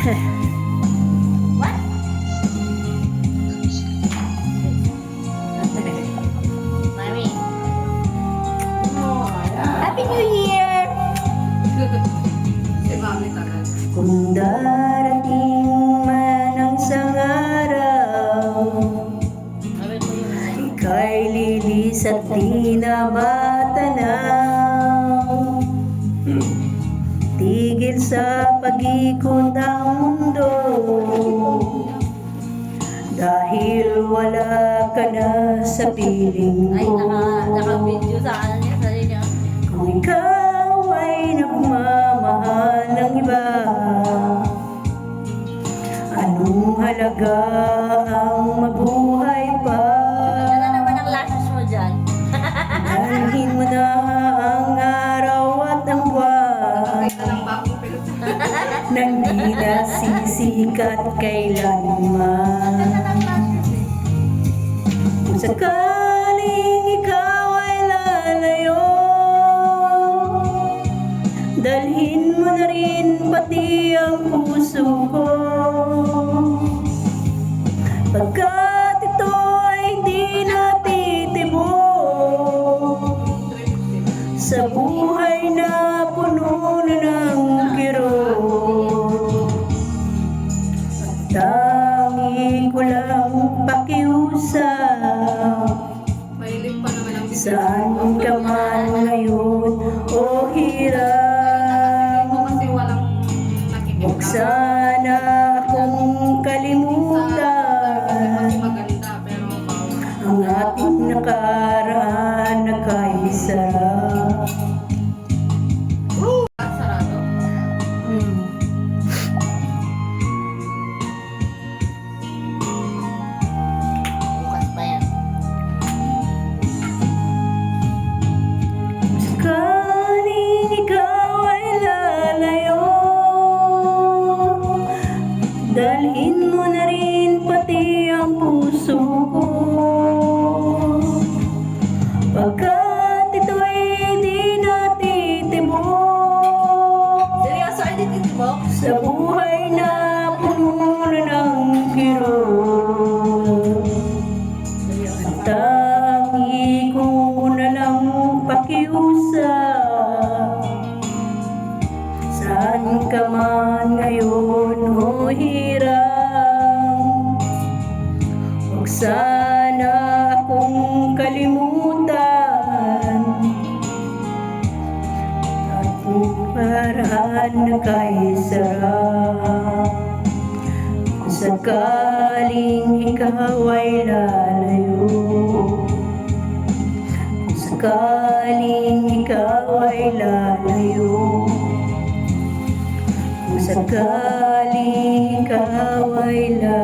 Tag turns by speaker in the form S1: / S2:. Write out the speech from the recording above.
S1: What? Mami. Happy New Year!
S2: Si Mami tagal.
S3: Kung darating man ang isang araw, ika'y lilis at di na matanaw. Tigil sa pag-ikot ang mundo, dahil wala ka na sa piling
S1: Ay,
S3: ko.
S1: naka-video sa kanya. Sabi niya.
S3: Kung ikaw ay nagmamahal ng iba, anong halaga ang mabuhay pa?
S1: Ano naman ang lashes mo dyan?
S3: Dalhin mo na ang araw at ang buwan,
S2: Kita ng bagong pilot.
S3: nang di na sisikat kailanman. Kung sakaling ikaw ay lalayo, dalhin mo na rin pati ang puso ko. Pagkat ito ay di natitibok sa buhay na puno na ng kirot. Tangi ko lang pakiusap,
S2: Mahilig pa naman ang bibig.
S3: saan ka man ngayon o hirap.
S2: Ito kasi walang
S3: Huwag
S2: nakikita.
S3: sana akong kalimutan
S2: Kasi maganda pero bawal.
S3: ang ating nakaraan na kaisarap.
S2: Sarado.
S1: Bukas pa yan.
S3: Sakaling ikaw ay lalayo, dalhin mo na rin pati ang puso ko. Pagkat ito'y di natitibok
S1: Seryoso, edited mo?
S3: sa buhay na puno na ng kirot. Ang tangi ko na lang pakiusap, saan ka man ngayon o hirap. Huwag sana akong kalimutan at paraan na kaisarap. Kung sakaling ikaw ay lalayo, kung sakaling ikaw ay lalayo, kung sakaling ikaw ay lalayo.